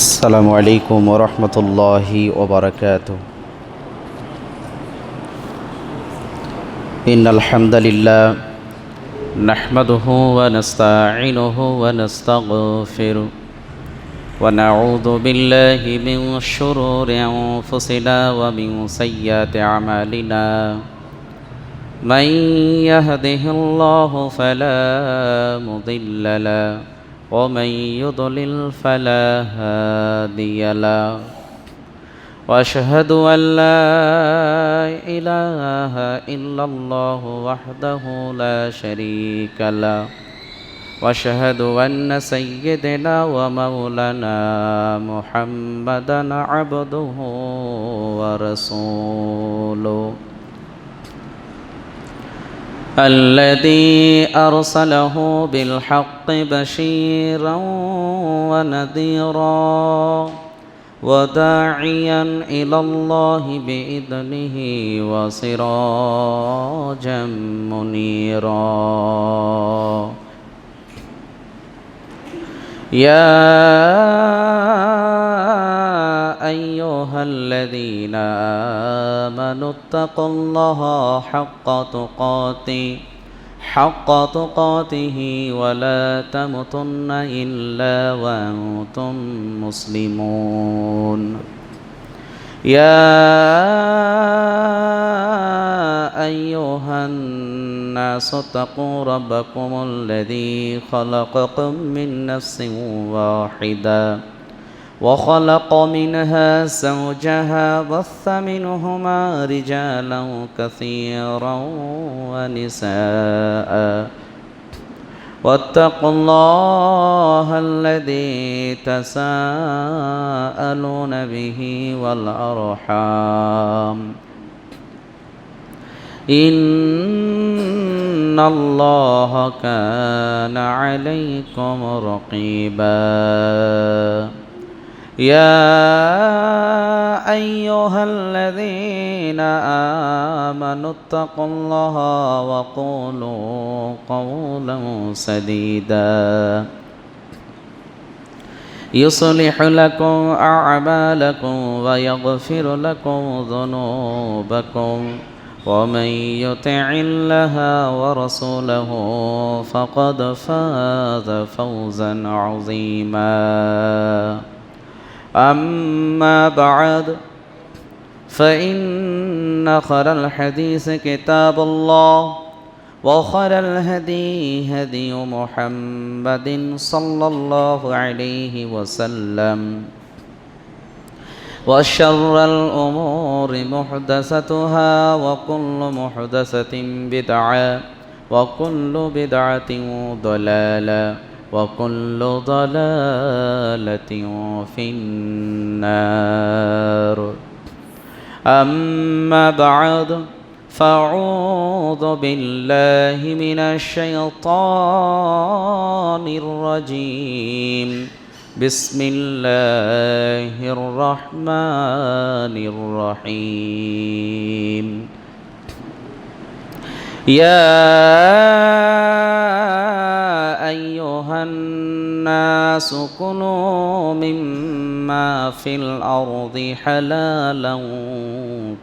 আসসালামু আলাইকুম ওয়া রাহমাতুল্লাহি ওয়া বারাকাতুহু। ইন্নাল হামদালিল্লাহ নাহমাদুহু ওয়া নাস্তাঈনুহু ওয়া নাস্তাগফিরুহু ওয়া নাউযু বিল্লাহি মিন শুরুরি আনফুসিনা ওয়া মিন সাইয়্যাতি আমালিনা। মান ইয়াহদিহিল্লাহু ফালা মুদিল্লা লাহু ওয়া মান ইউদ্লিল ফালা হাদিয়া লাহু। وأشهد أن لا إله إلا الله وحده لا شريك له وأشهد أن سيدنا ومولانا محمدا عبده ورسوله الذي أرسله بالحق بشيرا ونذيرا وداعيا إلى الله بإذنه وسراجا منيرا. يا أيها الذين آمنوا اتقوا الله حق تقاته ولا تموتن إلا وأنتم مسلمون. يا أيها الناس اتقوا ربكم الذي خلقكم من نفس واحدة وخلق منها زوجها بث منهما رجالا كثيرا ونساء واتقوا الله الذي تساءلون به والأرحام إن الله كان عليكم رقيبا. يا أيها الذين آمنوا اتقوا الله وقولوا قولا سديدا يصلح لكم أعمالكم ويغفر لكم ذنوبكم ومن يطع الله ورسوله فقد فاز فوزا عظيما. أما بعد فإن خير الحديث كتاب الله وخير الهدي هدي محمد صلى الله عليه وسلم وشر الأمور محدثتها وكل محدثة بدعة وكل بدعة ضلالة وكل ضلالة في النار. أما بعد فأعوذ بالله من الشيطان الرجيم. بسم الله الرحمن الرحيم. يا أيها الناس كلوا مما في الأرض حلالا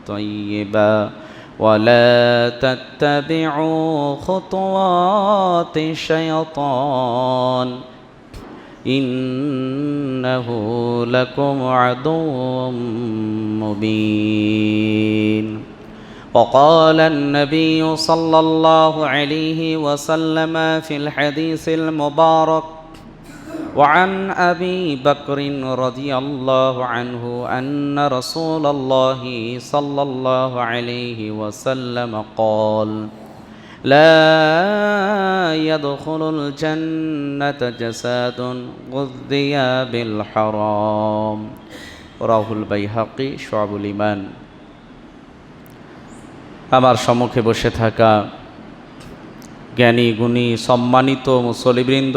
طيبا ولا تتبعوا خطوات الشيطان إنه لكم عدو مبين. وقال النبي صلى الله عليه وسلم في الحديث المبارك وعن أبي بكر رضي الله عنه أن رسول الله صلى الله عليه وسلم قال لا يدخل الجنة جسد غذي بالحرام. رواه البيهقي شعب الإيمان. আমার সম্মুখে বসে থাকা জ্ঞানী গুণী সম্মানিত মুসল্লিবৃন্দ,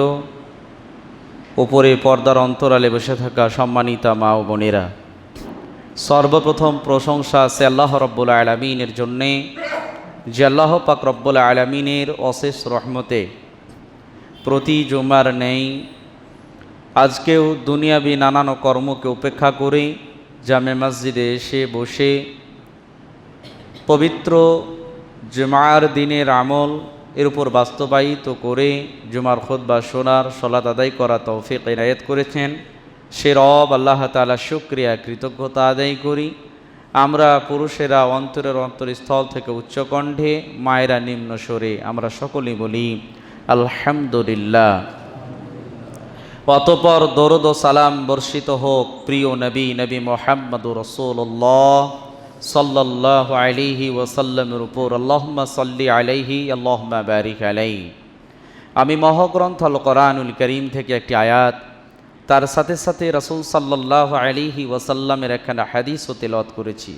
উপরে পর্দার অন্তরালে বসে থাকা সম্মানিতা মা ও বোনেরা, সর্বপ্রথম প্রশংসা আছে আল্লাহ রব্বুল আলামিনের জন্যে, যে আল্লাহ পাক রব্বুল আলামিনের অশেষ রহমতে প্রতি জুমার নেই আজকেও দুনিয়াবি নানান কর্মকে উপেক্ষা করে জামে মসজিদে এসে বসে পবিত্র জুমার দিনের আমল এর উপর বাস্তবায়িত করে জুমার খুতবা শোনার সলাত আদায় করা তৌফিক ইনায়েত করেছেন। সে রব আল্লাহ তাআলা শুকরিয়া কৃতজ্ঞতা আদায় করি। আমরা পুরুষেরা অন্তরের অন্তরস্থল থেকে উচ্চকণ্ঠে, মায়েরা নিম্ন স্বরে আমরা সকলেই বলি আলহামদুলিল্লাহ। অতঃপর দরুদ ও সালাম বর্ষিত হোক প্রিয় নবী মুহাম্মদুর রাসূলুল্লাহ সাল্লাল্লাহু আলাইহি ওয়াসাল্লামের উপর। আল্লাহুম্মা সাল্লি আলাইহি আল্লাহুম্মা বারিক আলাইহি। আমি মহাগ্রন্থ আল কোরআনুল কারীম থেকে একটি আয়াত, তার সাথে সাথে রাসূল সাল্লাল্লাহু আলাইহি ওয়াসাল্লামের একখানা হাদিসও তেলাওয়াত করেছি।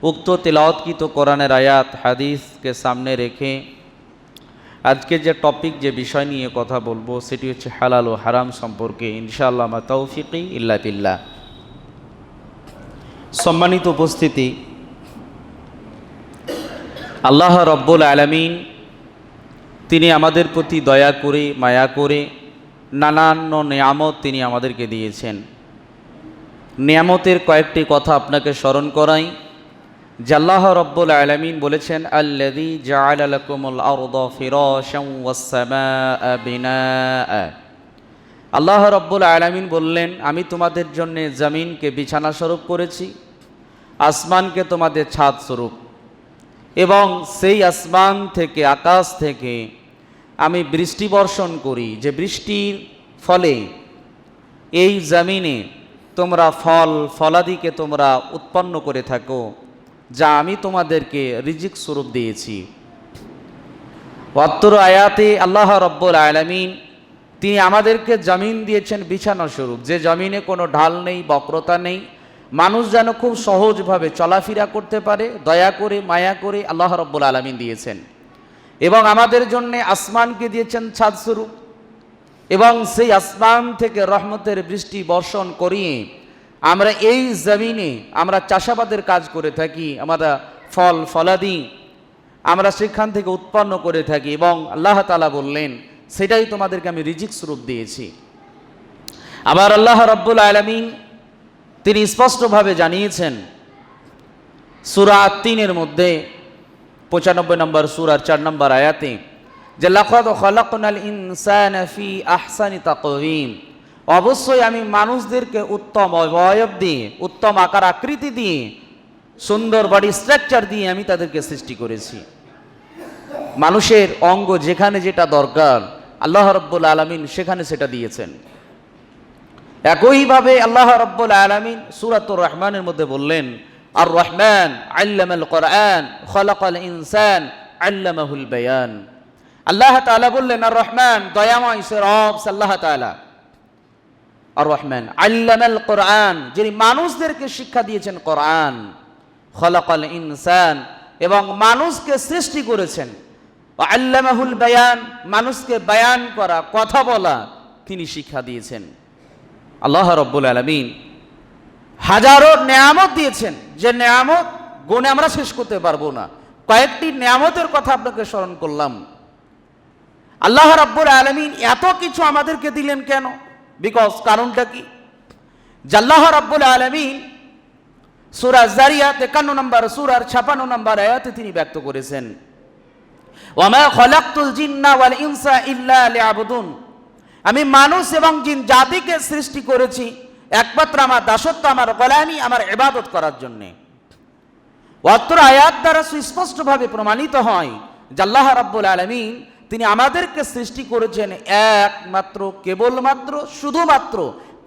উক্ত তেলাওয়াতকৃত কোরআনের আয়াত হাদিসকে সামনে রেখে আজকে যে টপিক, যে বিষয় নিয়ে কথা বলবো সেটি হচ্ছে হালাল ও হারাম সম্পর্কে ইনশাআল্লাহ মা তৌফিকি ইল্লা বিল্লাহ। সম্মানিত উপস্থিতি, আল্লাহ রব্বুল আলামিন তিনি আমাদের প্রতি দয়া করে, মায়া করে নানান নিয়ামত তিনি আমাদেরকে দিয়েছেন। নিয়ামতের কয়েকটি কথা আপনাকে স্মরণ করাই। যে আল্লাহ রব্বুল আলামিন বলেছেন, আল্লাযী জাআলা লাকুমুল আরদা ফিরাশান ওয়াস সামাআ বিনাআ। আল্লাহ রব্বুল আলামিন বললেন, আমি তোমাদের জন্য জমিনকে বিছানা স্বরূপ করেছি, আসমানকে তোমাদের ছাদ স্বরূপ, এবং সেই আসমান থেকে, আকাশ থেকে আমি বৃষ্টি বর্ষণ করি, যে বৃষ্টির ফলে এই জমিনে তোমরা ফল ফলাদিকে তোমরা উৎপন্ন করে থাকো, যা আমি তোমাদেরকে রিজিক স্বরূপ দিয়েছি। অত্র আয়াতে আল্লাহ রব্বুল আলামিন তিনি আমাদেরকে জমিন দিয়েছেন বিছানা স্বরূপ, যে জমিনে কোনো ঢাল নেই, বক্রতা নেই, মানুষ যেন খুব সহজভাবে চলাফেরা করতে পারে, দয়া করে, মায়া করে আল্লাহ রব্বুল আলামিন দিয়েছেন। এবং আমাদের জন্য আসমানকে দিয়েছেন ছাদ স্বরূপ, এবং সেই আসমান থেকে রহমতের বৃষ্টি বর্ষণ করিয়ে আমরা এই জমিনে আমরা চাষাবাদের কাজ করে থাকি, আমরা ফল ফলাদি আমরা সেখান থেকে উৎপন্ন করে থাকি, এবং আল্লাহ তাআলা বললেন সেটাই তোমাদেরকে আমি রিজিক স্বরূপ দিয়েছি। আবার আল্লাহ রব্বুল আলামিন তিনি স্পষ্টভাবে জানিয়েছেন সূরা ৩-এর মধ্যে ৯৫ নম্বর সূরার ৪ নম্বর আয়াতে, যে লাকাদ খালাকনাল ইনসানা ফি আহসানি তাকওয়িম। অবশ্যই আমি মানুষদেরকে উত্তম অবয়ব দিয়ে, উত্তম আকার আকৃতি দিয়ে, সুন্দর বডি স্ট্রাকচার দিয়ে আমি তাদেরকে সৃষ্টি করেছি। মানুষের অঙ্গ যেখানে যেটা দরকার আল্লাহ রব্বুল আলামিন সেখানে সেটা দিয়েছেন। একইভাবে আল্লাহ রব্বুল আলামিন সূরাতুর রহমানের মধ্যে বললেন, আর রহমান আল্লামাল কোরআন খালাকাল ইনসান আল্লামাহুল বায়ান। আল্লাহ তাআলা বললেন আর রহমান, দয়াময় সে রব আল্লাহ তাআলা। আর রহমান আল্লামাল কোরআন, যিনি মানুষদেরকে শিক্ষা দিয়েছেন কোরআন। খালাকাল ইনসান, এবং মানুষকে সৃষ্টি করেছেন। আল্লামাহুল বায়ান, মানুষকে বায়ান করা, কথা বলা তিনি শিক্ষা দিয়েছেন। আল্লাহ রব্বুল আলামিন হাজারো নেয়ামত দিয়েছেন, যে নেয়ামত গুণে আমরা শেষ করতে পারবো না। কয়েকটি নেয়ামতের কথা আপনাকে স্মরণ করলাম। আল্লাহ রাব্বুল আলামিন এত কিছু আমাদেরকে দিলেন কেন? বিকজ কারণটা কি? আল্লাহ রাব্বুল আলামিন সূরা যারিয়াত ৫১ নম্বর সূরার ৫৬ নম্বর আয়াতে তিনি ব্যক্ত করেছেন, ওয়ামা খালাকতুল জিন্না ওয়াল ইনসা ইল্লা লিয়াবুদুন। আমি মানুষ এবং জিন জাতিকে সৃষ্টি করেছি একমাত্র আমার দাসত্ব, আমার গোলামি, আমার ইবাদত করার জন্য। অত্র আয়াত দ্বারা সুস্পষ্টভাবে প্রমাণিত হয় যে আল্লাহ রাব্বুল আলামিন তিনি আমাদেরকে সৃষ্টি করেছেন একমাত্র, কেবলমাত্র, শুধুমাত্র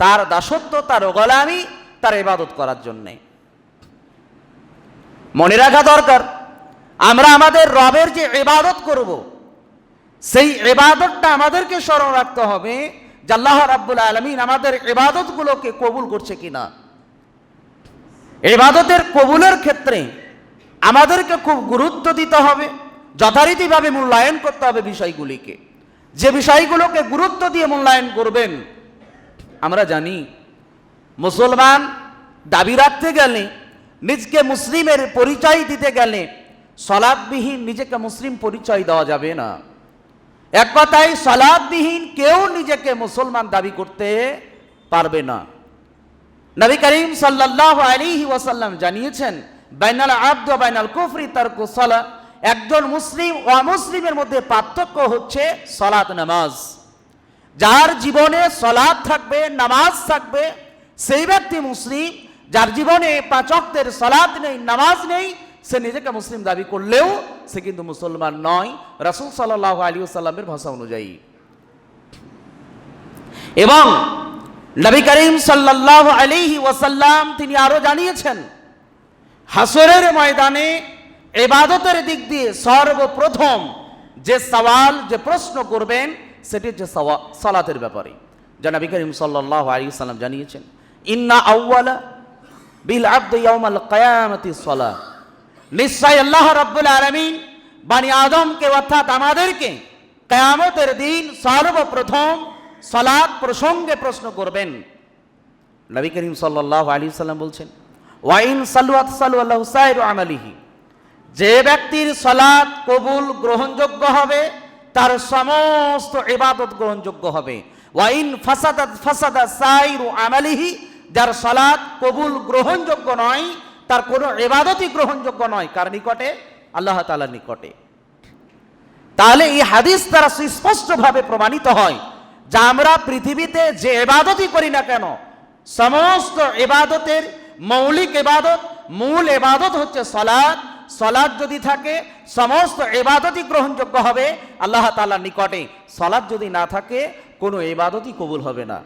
তার দাসত্ব, তার গোলামি, তার ইবাদত করার জন্যে। মনে রাখা দরকার, আমরা আমাদের রবের যে ইবাদত করব, সেই ইবাদতটা আমাদেরকে স্মরণ রাখতে হবে যে আল্লাহ রাব্বুল আলামিন আমাদের ইবাদতগুলোকে কবুল করছে কিনা। ইবাদতের কবুলের ক্ষেত্রে আমাদেরকে খুব গুরুত্ব দিতে হবে, যথারীতিভাবে মূল্যায়ন করতে হবে বিষয়গুলিকে। যে বিষয়গুলোকে গুরুত্ব দিয়ে মূল্যায়ন করবেন, আমরা জানি মুসলমান দাবি রাখতে গেলে, নিজকে মুসলিমের পরিচয় দিতে গেলে সালাতবিহীন নিজেকে মুসলিম পরিচয় দেওয়া যাবে না। এক কথায় সালাতবিহীন কেউ নিজেকে মুসলমান দাবি করতে পারবে না। নবী করিম সাল্লাল্লাহু আলাইহি ওয়াসাল্লাম জানিয়েছেন, বাইনাল আবদ ওয়া বাইনাল কুফরি তারকু সালাহ, একজন মুসলিম ও অমুসলিমের মধ্যে পার্থক্য হচ্ছে সালাত, নামাজ। যার জীবনে সালাত থাকবে, নামাজ থাকবে, সেই ব্যক্তি মুসলিম। যার জীবনে 5 ওয়াক্তের সালাত নেই, নামাজ নেই, সে নিজেকে মুসলিম দাবি করলেও সে কিন্তু মুসলমান নয় রাসূল সাল্লাল্লাহু আলাইহি ওয়াসাল্লামের ভাষা অনুযায়ী। এবং নবী করিম সাল্লাল্লাহু আলাইহি ওয়াসাল্লাম তিনি আরো জানিয়েছেন, হাসরের ময়দানে ইবাদতের দিক দিয়ে সর্বপ্রথম যে সওয়াল, যে প্রশ্ন করবেন সেটি হচ্ছে সালাতের ব্যাপারে। যা নবী করিম সাল্লাল্লাহু আলাইহি ওয়াসাল্লাম জানিয়েছেন, ইন্না আউয়ালা বিল আবদি ইয়াউমাল কিয়ামাতি সালাহ, নিশ্চয় আল্লাহ রাব্বুল আলামিন বনি আদমকে অর্থাৎ আমাদেরকে কিয়ামতের দিন সর্বপ্রথম সালাত প্রসঙ্গে প্রশ্ন করবেন। নবী করিম সাল্লাল্লাহু আলাইহি ওয়াসাল্লাম বলছেন, ওয়া ইন সাল্লাত সাল্লু আল্লাহু সাইরু আমালিহি, যে ব্যক্তির সালাত কবুল গ্রহণযোগ্য হবে তার সমস্ত ইবাদত গ্রহণযোগ্য হবে। ওয়া ইন ফাসাদাত ফাসাদা সাইরু আমালিহি, যার সালাত কবুল গ্রহণযোগ্য নয় তার কোনো ইবাদতই গ্রহণযোগ্য নয়, কার নিকটে? আল্লাহ তাআলার নিকটে। তাহলে এই হাদিস দ্বারা সুস্পষ্টভাবে প্রমাণিত হয় যে আমরা পৃথিবীতে যে ইবাদতই করি না কেন, সমস্ত ইবাদতের মৌলিক ইবাদত, মূল ইবাদত হচ্ছে সালাত। সালাত যদি থাকে সমস্ত ইবাদতই গ্রহণযোগ্য হবে আল্লাহ তাআলার নিকটে। সালাত যদি না থাকে কোনো ইবাদতই কবুল হবে না।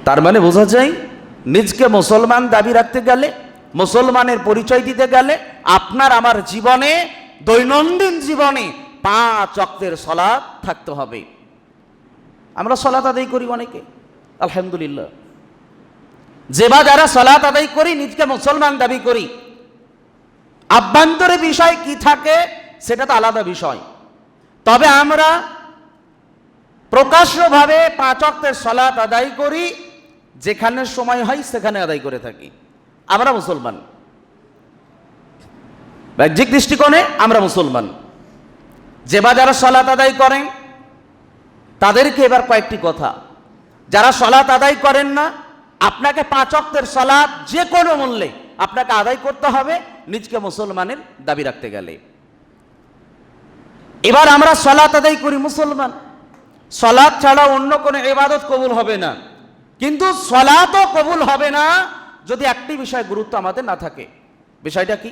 তার মানে বোঝা যায়, নিজকে মুসলমান দাবি রাখতে গেলে, মুসলমানের পরিচয় দিতে গেলে আপনার আমার জীবনে, দৈনন্দিন জীবনে 5 ওয়াক্তের সালাত থাকতে হবে। আমরা সালাত আদায় করি অনেকে, আলহামদুলিল্লাহ। যারা সালাত আদায় করি নিজকে মুসলমান দাবি করি, আভ্যন্তরে বিষয় কি থাকে সেটা তো আলাদা বিষয়। তবে আমরা প্রকাশ্যভাবে 5 ওয়াক্তের সালাত আদায় করি, যেখানে সময় হয় সেখানে আদায় করে থাকি। আমরা মুসলমান, বাহ্যিক দৃষ্টিকোণে আমরা মুসলমান। যারা সালাত আদায় করেন তাদেরকে এবার কয়েকটি কথা। যারা সালাত আদায় করেন না, আপনাকে 5 ওয়াক্তের সালাত যে কোনো মূল্যে আপনাকে আদায় করতে হবে নিজকে মুসলমানের দাবি রাখতে গেলে। এবার আমরা সালাত আদায় করি, মুসলমান, সালাত ছাড়া অন্য কোনো ইবাদত কবুল হবে না। কিন্তু সালাতও কবুল হবে না যদি একটি বিষয় গুরুত্ব আমাদের না থাকে। বিষয়টা কি?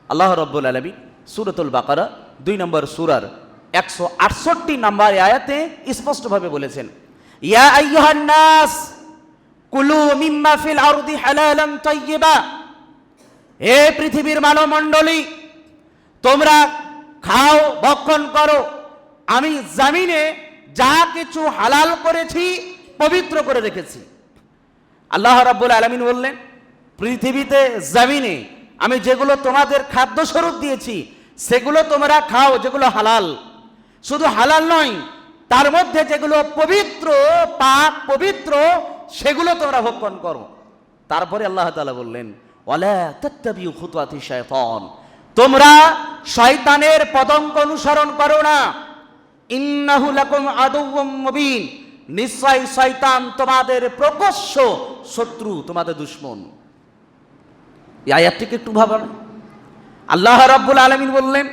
আল্লাহ রাব্বুল আলামিন সূরাতুল বাকারা 2 নম্বর সূরার 168 নম্বর আয়াতে স্পষ্টভাবে বলেছেন, ইয়া আইয়ুহান নাস কুলু মিম্মা ফিল আরদি হালালান তাইয়্যিবা, হে পৃথিবীর মানব মণ্ডলী, তোমরা খাও, ভক্ষণ করো, আমি জমিনে যা কিছু হালাল করেছি, পবিত্র করে রেখেছি। আল্লাহ রাব্বুল আলামিন বললেন, পৃথিবীতে জমিনে আমি যেগুলো তোমাদের খাদ্য স্বরূপ দিয়েছি সেগুলো তোমরা খাও, যেগুলো হালাল। শুধু হালাল নয়, তার মধ্যে যেগুলো পবিত্র, পাক পবিত্র, সেগুলো তোমরা ভক্ষণ করো। তারপরে আল্লাহ তাআলা বললেন, ওয়ালা তাত্তাবিউ খুতুওয়াতি শায়তান, তোমরা শয়তানের পদঙ্ক অনুসরণ করো না। ইন্নাহু লাকুম আদুউম মুবিন, নিশ্চয় শয়তান তোমাদের প্রকাশ্য শত্রু, তোমাদের দুশমন। এই আয়াতটিকে একটু ভাবুন। আল্লাহ রাব্বুল আলামিন বললেন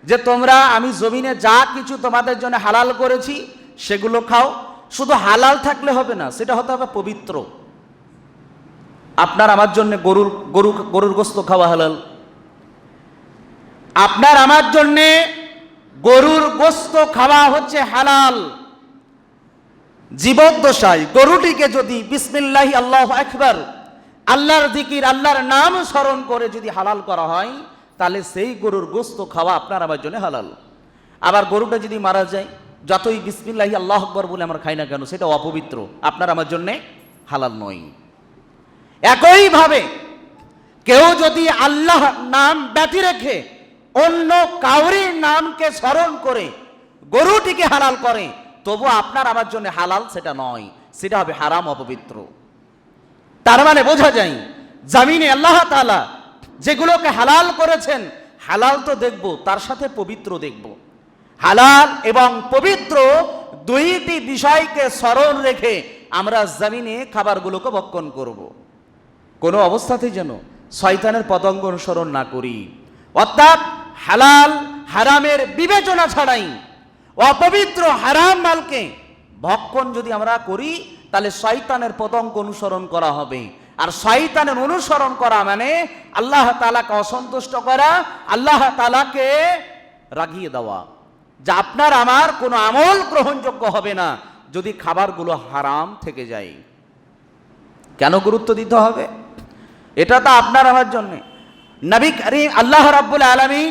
যে তোমরা আমি জমিনে যা কিছু তোমাদের জন্য হালাল করেছি সেগুলো খাও। শুধু হালাল থাকলে হবে না, সেটা হতে হবে পবিত্র। আপনার আমার জন্য গরুর গোশত খাওয়া হালাল, আপনার আমার জন্য গরুর গোশত খাওয়া হচ্ছে হালাল। জীবদ্দশায় গরুটিকে যদি বিসমিল্লাহি আল্লাহু আকবার, আল্লাহর জিকির, আল্লাহর নাম স্মরণ করে যদি হালাল করা হয়, তাহলে সেই গরুর গোশত খাওয়া আপনার আমার জন্য হালাল। আবার গরুটা যদি মারা যায়, যতই বিসমিল্লাহি আল্লাহু আকবার বলে আমরা খাই না কেন, সেটা অপবিত্র, আপনার আমার জন্য হালাল নয়। একইভাবে কেউ যদি আল্লাহ নাম ব্যতি রেখে অন্য কাউরির নামকে স্মরণ করে গরুটিকে হালাল করে, তবু আপনার আমার জন্য হালাল সেটা নয়, সেটা হবে হারাম, অপবিত্র। তার মানে বোঝা যায়, জমিনে আল্লাহ তাআলা যেগুলোকে হালাল করেছেন, হালাল তো দেখব, তার সাথে পবিত্র দেখব। হালাল এবং পবিত্র দুইটি বিষয়কে স্মরণ রেখে আমরা জমিনে খাবারগুলোকে ভক্ষণ করব। কোনো অবস্থাতেই যেন শয়তানের পতঙ্গ অনুসরণ না করি, অর্থাৎ হালাল হারামের বিবেচনা ছাড়াই অপবিত্র হারাম মালকে ভক্ষণ যদি আমরা করি তাহলে শয়তানের পতঙ্গ অনুসরণ করা হবে। আর শয়তানের অনুসরণ করা মানে আল্লাহ তাআলাকে অসন্তুষ্ট করা, আল্লাহ তাআলাকে রাগিয়ে দেওয়া, যা আপনার আমার কোনো আমল গ্রহণযোগ্য হবে না যদি খাবারগুলো হারাম থেকে যায়। কেন গুরুত্ব দিতে হবে? এটা তো আপনার আমার জন্য। নবী করিম আল্লাহ রাব্বুল আলামিন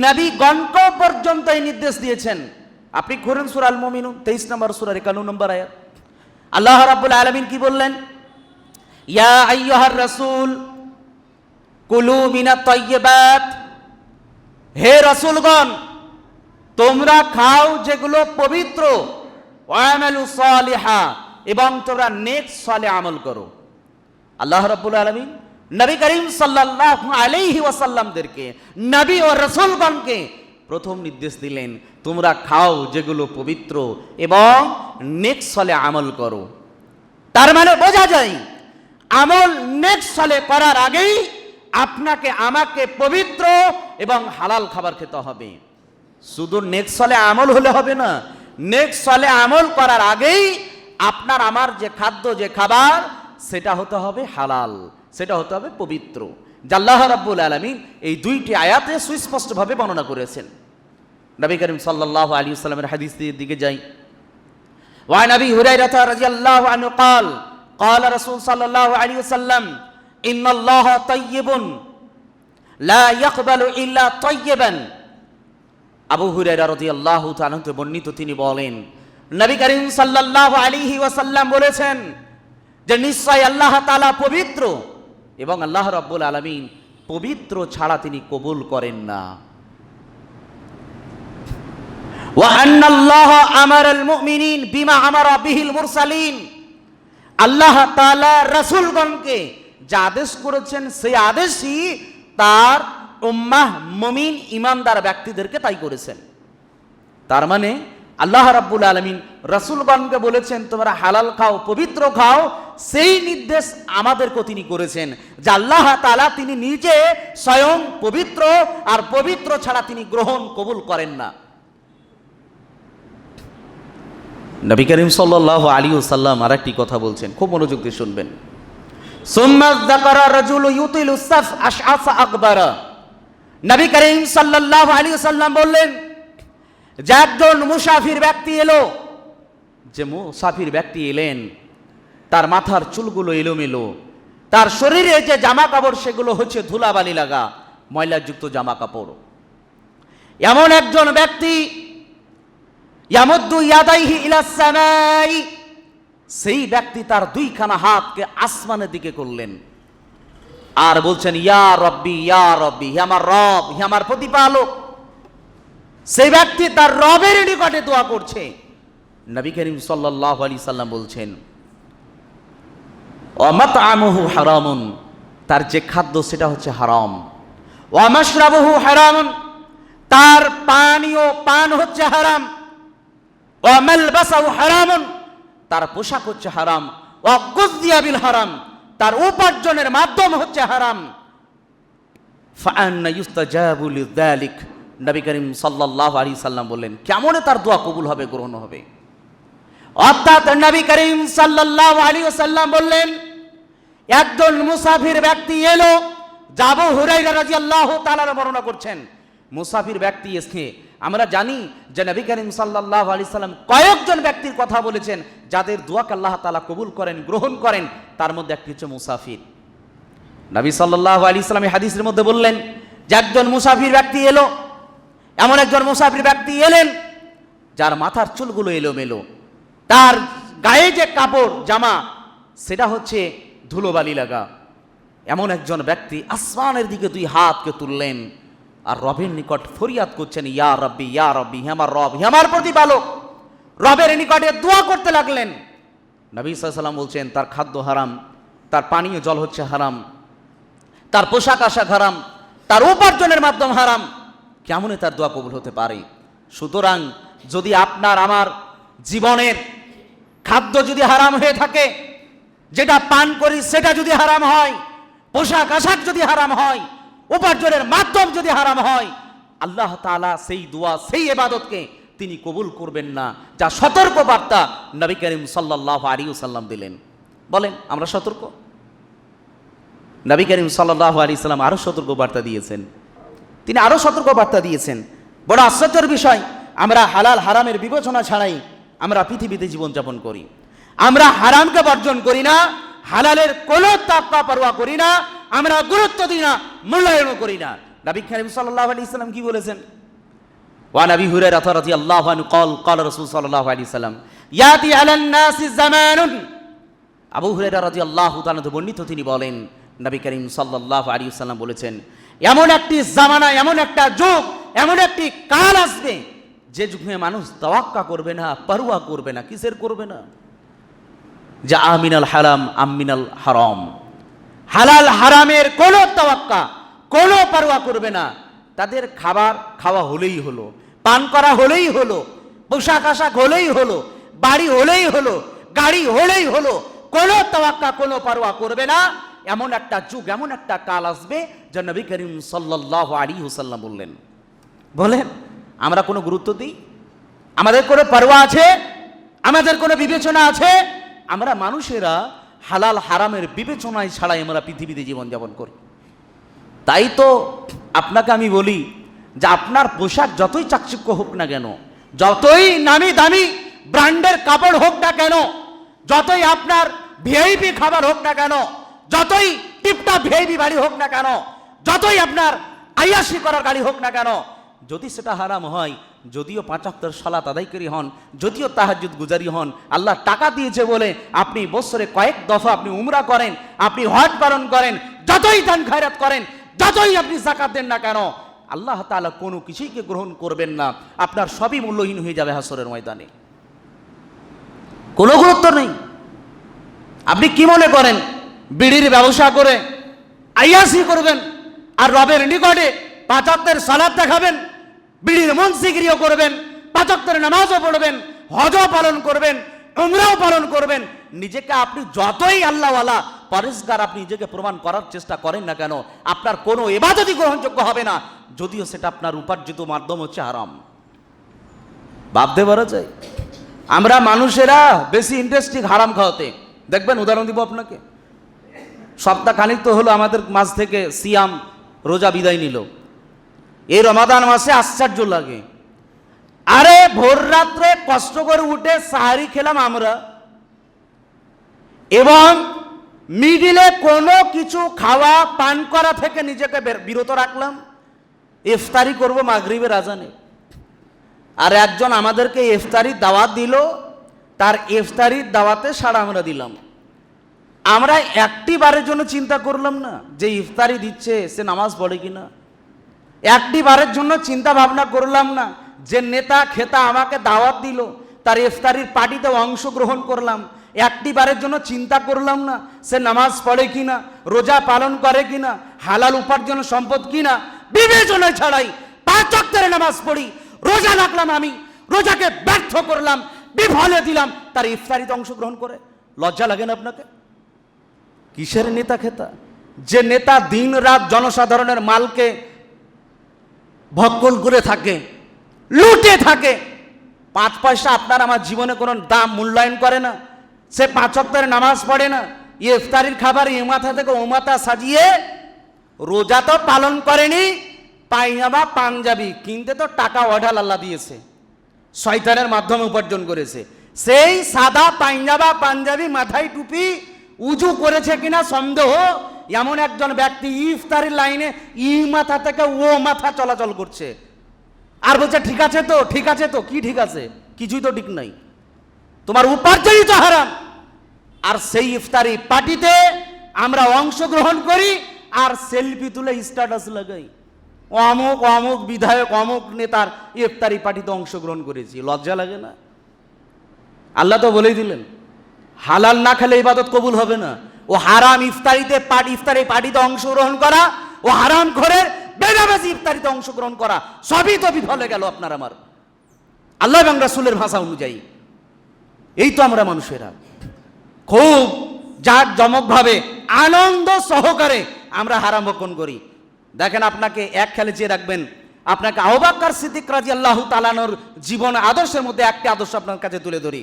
নবীগণকে পর্যন্ত এই নির্দেশ দিয়েছেন। আপনি খুলেন সূরা আল মুমিনুন 23 নম্বর সূরার 51 নম্বর আয়াত। আল্লাহ রাব্বুল আলামিন কি বললেন? ইয়া আইয়ুহার রাসূল কুলু মিনাত তাইয়্যিবাত, হে রাসূলগণ তোমরা খাও যেগুলো পবিত্র, ওয়ামালু সালিহা, এবং তোমরা নেক সালেহ আমল করো। আল্লাহ রাব্বুল আলামিন নবী করিম সাল্লাল্লাহু আলাইহি ওয়াসাল্লামদেরকে, নবী ও রাসূলগণকে প্রথম নির্দেশ দিলেন তোমরা খাও যেগুলো পবিত্র এবং নেক সালেহ আমল করো। তার মানে বোঝা যায় আমল নেক সালেহ করার আগেই আপনাকে আমাকে পবিত্র এবং হালাল খাবার খেতে হবে। শুধু নেক সালেহ আমল হলে হবে না, নেক সালেহ আমল করার আগেই আপনার আমার যে খাদ্য যে খাবার সেটা হতে হবে হালাল, সেটা হতে হবে পবিত্র। আল্লাহ রাব্বুল আলামিন এই দুইটি আয়াতে সুস্পষ্টভাবে বর্ণনা করেছেন। নবী করিম সাল্লাল্লাহু আলাইহি ওয়াসাল্লামের হাদিসের দিকে যাই। ওয়া নবী হুরায়রা রাদিয়াল্লাহু আনহু قال قال রাসূল সাল্লাল্লাহু আলাইহি ওয়াসাল্লাম ইন্নাল্লাহা তাইয়্যিবুন লা ইয়াকবালু ইল্লা তাইয়্যিবান। আবু হুরায়রা রাদিয়াল্লাহু তাআলা থেকে বর্ণিত, তিনি বলেন নবী করিম সাল্লাল্লাহু আলাইহি ওয়াসাল্লাম বলেছেন যে নিশ্চয় আল্লাহ তাআলা পবিত্র এবং আল্লাহ রাব্বুল আলামিন পবিত্র ছাড়া তিনি কবুল করেন না। ওয়া আন্নাল্লাহা আমারাল মুমিনিন বিমা আমারা বিহিল মুরসালিন, আল্লাহ তাআলা রাসূলগণকে যা আদেশ করেছেন সেই আদেশই তার উম্মাহ মুমিন ঈমানদার ব্যক্তিদেরকে তাই করেছেন। তার মানে আল্লাহ রাব্বুল আলামিন রাসূলগণকে বলেছেন তোমরা হালাল খাও, পবিত্র খাও, সেই নির্দেশ আমাদেরকে তিনি করেছেন যে আল্লাহ তাআলা তিনি নিজে স্বয়ং পবিত্র, আর পবিত্র ছাড়া তিনি গ্রহণ কবুল করেন না। নবী করিম সাল্লাল্লাহু আলাইহি ওয়াসাল্লাম আরেকটি কথা বলছেন, খুব মনোযোগ দিয়ে শুনবেন। সুম্মা যাকারা রাজুলু ইউতিলু সাফ আশআসা আকবারা। নবী করিম সাল্লাল্লাহু আলাইহি ওয়াসাল্লাম বললেন যে একজন মুসাফির ব্যক্তি এলো, যে মুসাফির ব্যক্তি এলেন তার মাথার চুলগুলো এলোমেলো, তার শরীরে যে জামা কাপড় সেগুলো হচ্ছে ধুলাবালি লাগা, ময়লাযুক্ত জামা কাপড়। এমন একজন ব্যক্তি ইয়ামুদ্দু ইয়াদাইহি ইলাস সামাই, সেই ব্যক্তি তার দুইখানা হাতকে আসমানের দিকে করলেন আর বলছেন ইয়া রব্বি ইয়া রব্বি, হে আমার রব, হে আমার প্রতিপালক। সেই ব্যক্তি তার রবের নিকটে দোয়া করছে। নবী করিম সাল্লাল্লাহু আলাইহি সাল্লাম বলছেন ওয়া মাতআমুহু হারামুন, তার যে খাদ্য সেটা হচ্ছে হারাম। ওয়া মাশরাবুহু হারামুন, তার পানীয় পান হচ্ছে হারাম। ওয়া মালবাসাহু হারামুন, তার পোশাক হচ্ছে হারাম। ওয়া গুযিয়া বিল হারাম, তার উপার্জনের মাধ্যম হচ্ছে হারাম। ফাআন্না ইউস্তাজাবু লিযালিক, নবী করিম সাল্লাল্লাহু আলাইহি সাল্লাম বললেন কেমনে তার দোয়া কবুল হবে, গ্রহণ হবে। অর্থাৎ নবী করিম সাল্লাল্লাহু আলাইহি ওয়াসাল্লাম বললেন একজন মুসাফির ব্যক্তি এলো, আবু হুরায়রা রাদিয়াল্লাহু তাআলা বর্ণনা করছেন। মুসাফির ব্যক্তি এসে, আমরা জানি যে নবী করিম সাল্লাল্লাহু আলাইহি সাল্লাম কয়েকজন ব্যক্তির কথা বলেছেন যাদের দোয়াকে আল্লাহ তাআলা কবুল করেন, গ্রহণ করেন, তার মধ্যে একটি হচ্ছে মুসাফির। নবী সাল্লাল্লাহু আলাইহি সাল্লাম এই হাদিসের মধ্যে বললেন যে একজন মুসাফির ব্যক্তি এলো, এমন একজন মুসাফির ব্যক্তি এলেন যার মাথার চুলগুলো এলোমেলো, তার গায়ে যে কাপড় জামা সেটা হচ্ছে ধুলোবালি লাগা। এমন একজন ব্যক্তি আসমানের দিকে দুই হাতকে তুললেন আর রবের নিকট ফরিয়াদ করছেন ইয়া রব্বি ইয়া রব্বি, হে আমার রব, হে আমার প্রতিপালক। রবের নিকটে দোয়া করতে লাগলেন। নবী সাল্লাল্লাহু আলাইহি ওয়াসাল্লাম বলছেন তার খাদ্য হারাম, তার পানীয় জল হচ্ছে হারাম, তার পোশাক আশাক হারাম, তার উপার্জনের মাধ্যম হারাম। কেমনে তার দোয়া কবুল হতে পারে? সুতরাং যদি আপনার আমার জীবনের খাদ্য যদি হারাম হয়ে থাকে, যেটা পান করি সেটা যদি হারাম হয়, পোশাক আশাক যদি হারাম হয়, উপার্জনের মাধ্যম যদি হারাম হয়, আল্লাহ তাআলা সেই দোয়া সেই ইবাদতকে তিনি কবুল করবেন না, যা সতর্ক বার্তা নবী করিম সাল্লাল্লাহু আলাইহি ওয়াসাল্লাম দিলেন। বলেন আমরা সতর্ক? নবী করিম সাল্লাল্লাহু আলাইহি ওয়াসাল্লাম আরো সতর্ক বার্তা দিয়েছেন। তিনি আরো সতর্ক বার্তা দিয়েছেন। বড় আশ্চর্যের বিষয়, আমরা হালাল হারামের বিবেচনা ছাড়াই আমরা পৃথিবীতে জীবনযাপন করি। আমরা হারামকে বর্জন করি না, হালালের কোনো তাক্কা পরোয়া করি না, আমরা গুরুত্ব দিই না, মূল্যায়নও করি না। নবী করিম সাল্লাল্লাহু আলাইহি ওয়াসাল্লাম কি বলেছেন? ওয়া নবী হুরায়রা রাদিয়াল্লাহু আনহু قال রাসূল সাল্লাল্লাহু আলাইহি ওয়াসাল্লাম ইয়াতি আলান নাসি জামানুন। আবু হুরায়রা রাদিয়াল্লাহু তাআলা বর্ণিত, তিনি বলেন নবী করিম সাল্লাল্লাহু আলাইহি ওয়াসাল্লাম বলেছেন, এমন একটি জামানা, এমন একটা যুগ, এমন একটি কাল আসবে যে যুগে মানুষ তাওয়াক্কা করবে না, পরোয়া করবে না। কিসের করবে না? যা আমিনাল হারাম আমিনাল হারাম, হালাল হারামের কোনো তাওয়াক্কা, কোনো পরোয়া করবে না। তাদের খাবার খাওয়া হলেই হলো, পান করা হলেই হলো, পোশাক আশাক হলেই হলো, বাড়ি হলেই হলো, গাড়ি হলেই হলো, কোনো তাওয়াক্কা কোনো পরোয়া করবে না। এমন একটা যুগ, এমন একটা কাল আসবে যা নবী করিম সাল্লাল্লাহু আলাইহি ওয়াসাল্লাম বললেন। বলেন আমরা কোনো গুরুত্ব দিই? আমাদের কোনো পরোয়া আছে? আমাদের কোনো বিবেচনা আছে? আমরা মানুষেরা হালাল হারামের বিবেচনায় ছাড়াই আমরা পৃথিবীতে জীবনযাপন করি। তাই তো আপনাকে আমি বলি যে আপনার পোশাক যতই চাকচিক্য হোক না কেন, যতই নামি দামি ব্র্যান্ডের কাপড় হোক না কেন, যতই আপনার ভিআইপি খাবার হোক না কেন, যতই টিপটপ ভিআইপি বাড়ি হোক না কেন, যতই আপনার আয়াসি করার গাড়ি হোক না কেন, যদি সেটা হারাম হয়, যদিও 5 ওয়াক্তের সালাত আদায়কারী হন, যদিও তাহাজ্জুদ গুজারি হন, আল্লাহ টাকা দিয়েছে বলে আপনি বছরে কয়েক দফা আপনি উমরা করেন, আপনি হজ পালন করেন, যতই দান খয়রাত করেন, যতই আপনি যাকাত দেন না কেন, আল্লাহ তাআলা কোনো কিছুইকে গ্রহণ করবেন না। আপনার সবই মূল্যহীন হয়ে যাবে হাসরের ময়দানে, কোনো গুরুত্ব নেই। আপনি কি মনে করেন বিড়ির ব্যবসা করে আয়াসি করবেন আর রবের নিকটে 5 ওয়াক্তের সালাত দেখাবেন, বিড়ির মুন্সিগিরিও করবেন, 5 ওয়াক্তের নামাজও পড়বেন, হজও পালন করবেন, উমরাও পালন করবেন, নিজেকে আপনি যতই আল্লাহওয়ালা পরেশগার আপনি নিজেকে প্রমাণ করার চেষ্টা করেন না কেন, আপনার কোনো ইবাদতই গ্রহণযোগ্য হবে না, যদিও সেটা আপনার উপার্জিত মাধ্যম হচ্ছে হারাম। ভাবতে পারা যায়? আমরা মানুষেরা বেশি ইন্টারেস্টিং হারাম খাওয়াতে। দেখবেন, উদাহরণ দিব আপনাকে। সপ্তাহ খানিক তো হলো আমাদের মাঝ থেকে সিয়াম রোজা বিদায় নিল। এই রমাদান মাসে আশ্চর্য লাগে, আরে ভোর রাত্রে কষ্ট করে উঠে সাহারি খেলাম আমরা, এবং মিডিলে কোনো কিছু খাওয়া পান করা থেকে নিজেকে বিরত রাখলাম, ইফতারি করব মাগরিবের আজানে। আর একজন আমাদেরকে ইফতারির দাওয়াত দিল, তার ইফতারির দাওয়াতে সাড়া আমরা দিলাম। আমরা একটি বারের জন্য চিন্তা করলাম না যে ইফতারি দিচ্ছে সে নামাজ পড়ে কিনা, একটি বারের জন্য চিন্তা ভাবনা করলাম না যে নেতা খেতা আমাকে দাওয়াত দিল, তার ইফতারির পার্টিতে অংশগ্রহণ করলাম, একটি বারের জন্য চিন্তা করলাম না সে নামাজ পড়ে কিনা, রোজা পালন করে কিনা, হালাল উপার্জন সম্পদ কিনা। বিবেচনা ছাড়াই 5 ওয়াক্তের নামাজ পড়ি, রোজা রাখলাম, আমি রোজাকে ব্যর্থ করলাম, বিফলে দিলাম তার ইফতারিতে অংশগ্রহণ করে। লজ্জা লাগে না আপনাকে? কিসের নেতা খেতা? যে নেতা দিন রাত জনসাধারণের মালকে ভক্ষণ করে থাকে, লুটে থাকে, 5 পয়সা আপনার আমার জীবনে কোনো দাম মূল্যায়ন করে না, সে 5 ওয়াক্তের নামাজ পড়ে না, ইফতারির খাবার এ মাথা থেকে ও মাথা সাজিয়ে, রোজা তো পালন করেনি, পায়জামা পাঞ্জাবি কিনতে তো টাকা অঢাল আল্লাহ দিয়েছে, শয়তানের মাধ্যমে উপার্জন করেছে, সেই সাদা পায়জামা পাঞ্জাবি মাথায় টুপি, উজু করেছে কিনা সন্দেহ, এমন একজন ব্যক্তি ইফতারির লাইনে ই মাথা থেকে ও মাথা চলাচল করছে, আর বলছে ঠিক আছে তো, ঠিক আছে তো। কি ঠিক আছে? কিছুই তো ঠিক নাই, তোমার উপার্জনই তো হারাম। আর সেই ইফতারি পার্টিতে আমরা অংশগ্রহণ করি আর সেলফি তুলে স্ট্যাটাস লাগাই, অমুক অমুক বিধায়ক অমুক নেতার ইফতারি পার্টিতে অংশগ্রহণ করেছি। লজ্জা লাগে না? আল্লাহ তো বলেই দিলেন হালাল না খেলে ইবাদত কবুল হবে না। ও হারাম ইফতারি পার্টিতে অংশগ্রহণ করা, ও হারাম ঘরের বেনামাজি ইফতারিতে অংশগ্রহণ করা, সবই তো বিফলে গেল আপনার আমার। আল্লাহ এবং রাসূলের ভাষা অনুযায়ী। এই তো আমরা মানুষেরা খুব জাঁক জমকভাবে আনন্দ সহকারে আমরা হারাম ভক্ষণ করি। দেখেন, আপনাকে এক খেয়ালে চেয়ে রাখবেন, আপনাকে আবু বকর সিদ্দিক রাদিয়াল্লাহু তাআলা আনহুর জীবন আদর্শের মধ্যে একটি আদর্শ আপনার কাছে তুলে ধরি।